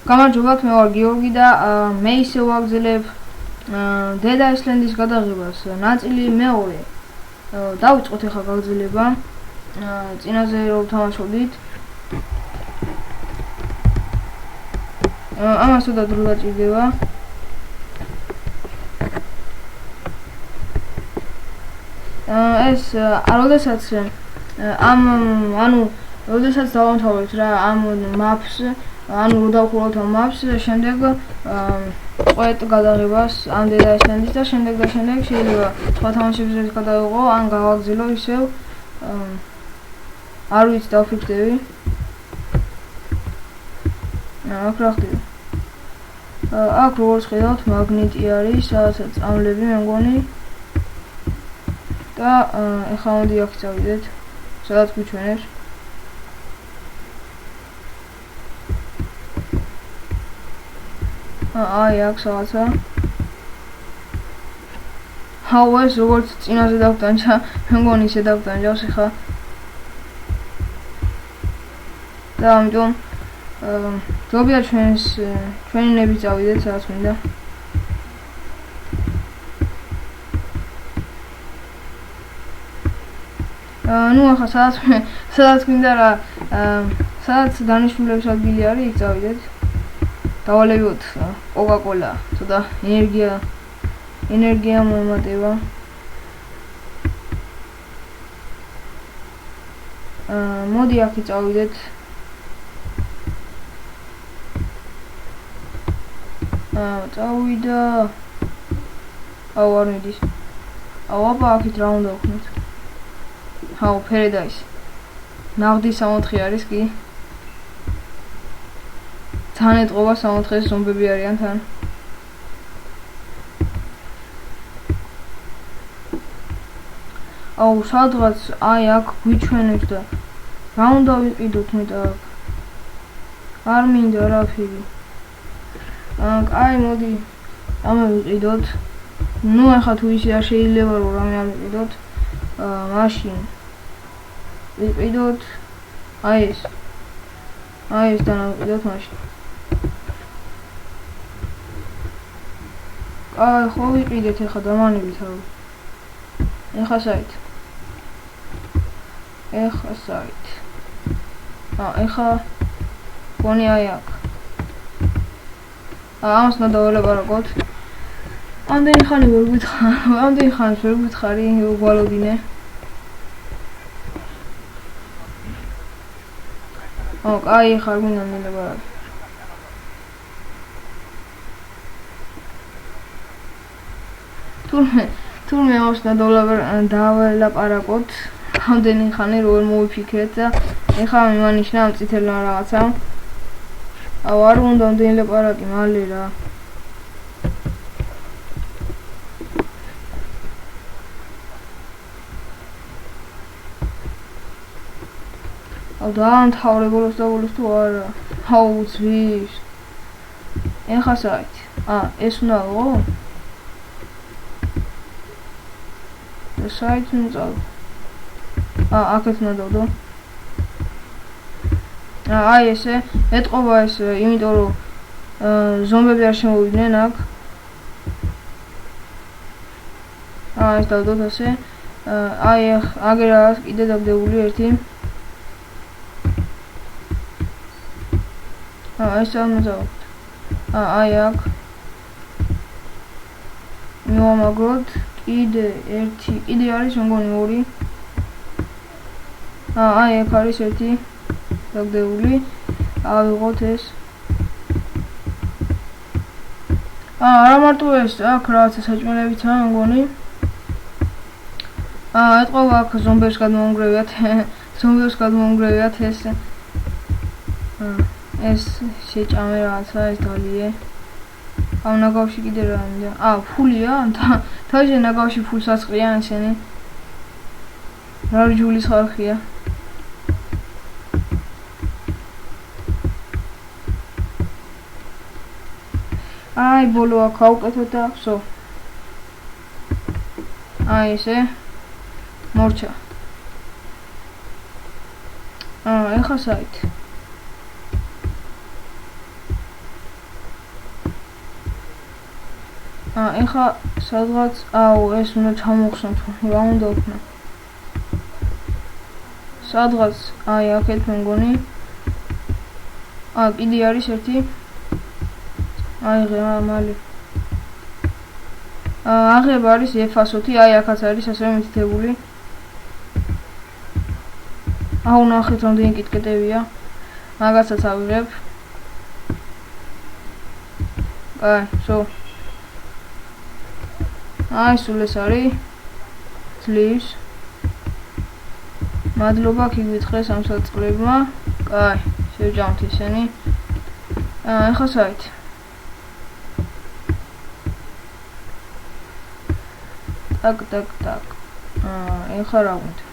გამარჯობა, მე ვარ გიორგი და მე ისევ ვაგრძელებ დედა ისლენდის გადაღებას. ნაწილი მეორე. დავიწყოთ ახლა გაგრძელება. წინაზე რომ ვთამაშობდით. ამას უდად დრო დაჭირდება. ეს როდესაც როდესაც დავამთავრებთ რა ამ maps ანუ დავხუროთ ამ maps შემდეგ წვეთ გადაღებას ამ დედა ისლენდის და შემდეგ შეიძლება სხვა თამაშებზეც გადავიღო ან გავაგრძელო ისევ არ ვიცი დავფიქრდები აქ რა ხდება აქ როგორც ხედავთ მაგნიტი არის სადაც წამლები მე მგონი და ეხლა მოდი აქ წავიდეთ სადაც გვიჩვენებს აი აქ რაღაცა ეს როგორც წინაზე დავტანჯა მე მგონი ისე დავტანჯავს ეხლა და ამიტომ ჯობია ჩვენი ნები წავიდეთ სადაც მინდა ну ახლა სადაც მინდა რა სადაც დანიშნულების ადგილი არის იქ წავიდეთ დავალევოთ კოკა-კოლა ცოტა ენერგია მომატება მოდი აქ წავიდეთ წავიდა არ მიდის აბა აქეთ რა უნდა ვქნათ ფერედაის ნაღდის 64 არის კი თან ეტყობა 64-ის ზომბები არიან თან სადღაც აი აქ გვიჩვენებს და რა უნდა ვიყიდოთ მე და არ მინდა რაფერი აი მოდი ამე ვიყიდოთ ну ახლა თუ ისე არ შეიძლება რომ რამე არ ვიყიდოთ მაშინ ვიყიდოთ აი ეს დავიყიდოთ მაშინ აი ხო ვიყიდეთ ახლა დამანებით რა ეხა საით ეხა გონი აი აქ ამას უნდა დაველაპარაკოთ ამდენი ხანი ვერ გითხარი გვალოდინე აი ხარ მინდა მილაპარაკო თურმე ამას უნდა დაველაპარაკოთ ამდენი ხანი როგორ მოვიფიქრეთ და ეხლა მიმანიშნა ამ წითელმა რაღაცამ არ უნდა ვილაპარაკი მალე რა დაამთავრე ბოლოს თუ არა უცვის ეხლა საით ეს უნდა ვიღო საით უნდა აქეთ უნდა დავდო აი ესე ეტყობა ეს იმიტომ რომ ზომბები არ შემოვიდნენ აქ ეს დავდოთ ასე აი აგერა კიდე დაგდებული ერთი ეს ამზავთ აი აქ მივამაგროთ კიდე არის მგონი ორი აი აქ არის ერთი დაგდებული ავიღოთ ეს არა მარტო ეს აქ რაღაცა საჭმელებიცაა მგონი ეტყობა აქ ზომბებს გადმოუნგრევიათ ეს შეჭამე რაღაცა ეს დალიე ამ ნაგავში კიდე რა მინდა ფულია თავზე ნაგავში ფულს ასყრიან ესენი რა ჯულის ხალხია აი ბოლო აქ ავკეთოთ და ვსო. აი ესე მორჩა. ეხა საით. ეხა სადღაც ეს უნდა ჩამოვხსნათ, რა უნდა ვქნა. სადღაც აი აქეთ მე მგონი. კიდე არის ერთი. აი მალე. აღება არის F100, აი აქაც არის ასევე მითითებული. ნახეთ რამდენი კიტკეტებია. მაგასაც ავიღებ. ვსო. აი სულ ეს არის. ძლივს. მადლობა გიგვითხრეს ამ საწყლებმა. შევჭამთ ისინი. ეხა საით. ტაკ. ეხა რა უნდა?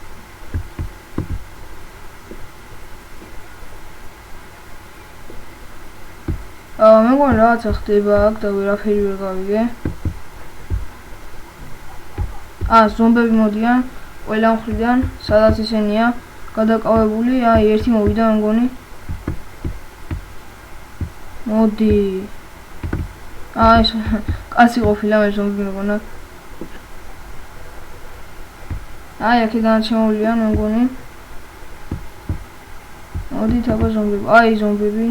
მე მგონი რაღაცა ხდება აქ და ვერაფერი ვერ გავიგე. ზომბები მოდიან ყველა მხრიდან, სადაც ისენია გადაკავებული. ერთი მოვიდა მე მგონი. მოდი. ეს კაცი ყოფილა მე ზომბი მეგონა. აქედან შემოვლიან მე მგონი. მოდით აბა ზომბები. ზომბები.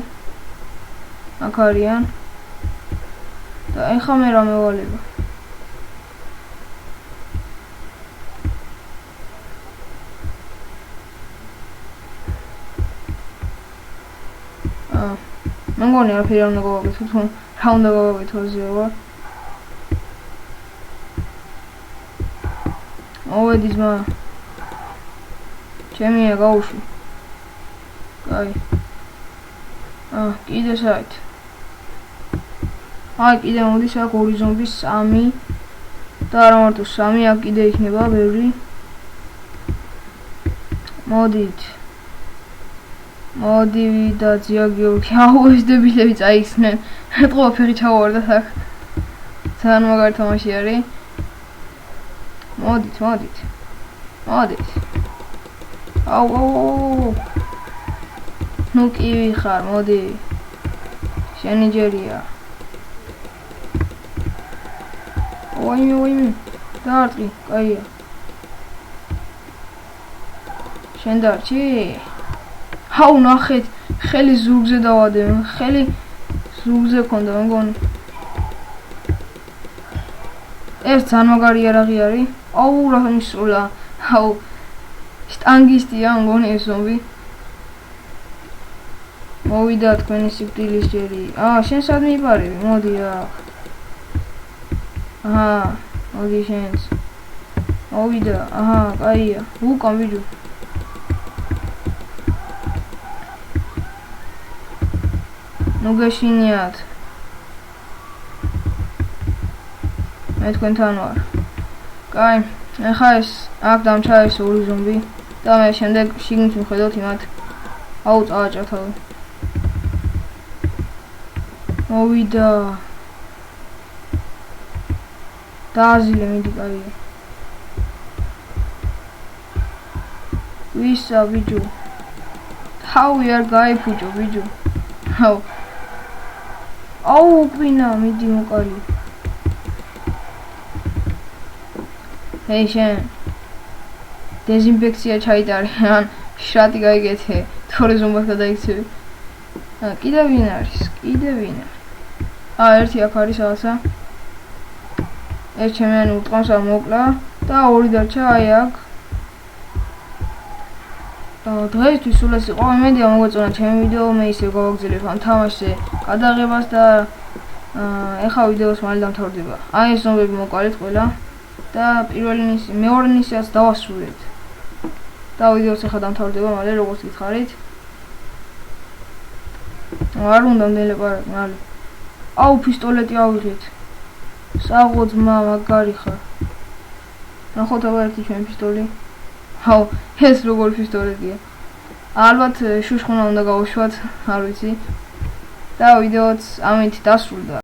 აქ არიან. და ეხა მე რა მევალება. მე მგონი არაფერი არ უნდა გავაკეთო, რა უნდა გავაკეთო ზევა. მოვედი ძმა. ჩემია გავუშვი. კიდე საით. კიდე მოდის აქ 2 ზომბი 3 და არა მარტო 3, აქ კიდე იქნება ბევრი. მოდით. მოდი და ძიაგიოქი. ეს დებილები წაიქცნენ. ეთყობა ფეხი ჩავარდათ აქ. ძალიან მაგარი თამაში არის. მოდით. ნუ კი ვიხარ, მოდი. შენი ჯერია. ვაიმე. დაარტყი, კაია. შენ დარჩი? ნახეთ, ხელი ზურგზე დავადე, ხელი ზურგზე ქონდა მე მგონი. ეს ძალიან მაგარი იარაღი არის. რა მისულა. შტანგისტია მე მგონი ეს ზომბი. მოვიდა თქვენი სიკვდილის ჯერი. შენ სად მიპარები? მოდი აქ. მოდი შენც. მოვიდა. კაია. უკან ვიჯო. ნუ გეშინიათ. მე თქვენთან ვარ. ეხა ეს აქ დამჩა ეს 2 ზომბი და მე შემდეგ შიგნით ვხედავთ იმათ. წავაჭრთავ. მოვიდა. დააზილე მიდი კაია. ვისა ვიჯო. თავი არ გაიფუჭო ვიჯო. ყვინა მიდი მოკალი. შენ დეზინფექცია ჩაიტარე, შრატი გაიგეთე, თორე ზომბად გადაიქცევი. კიდე ვინ არის? ერთი აქ არის რაღაცა. ეს ჩემიანი უტყავს მოკლა და 2 დარჩა აქ. დღეისთვის სულ ეს იყო. იმედია მოგეწონა ჩემი ვიდეო, მე ისევ გავაგრძელებ ამ თამაშზე გადაღებას და ეხა ვიდეოს მალე დამთავრდება. ეს ზომბები მოკალეთ ყველა და მეორე ნისიაც დავასრულეთ. და ვიდეოს ეხა დამთავრდება მალე როგორც გითხარით. არ უნდა მელაპარაკ მალე. პისტოლეტი ავიღეთ. საღო ძმა მაგარი ხარ. ნახოთ აბა ერთი ჩემი პისტოლი. ეს როგორი პისტოლეტია. ალბათ შუშხუნა უნდა გავუშვათ, არ ვიცი. და ვიდეოც ამით დასრულდა.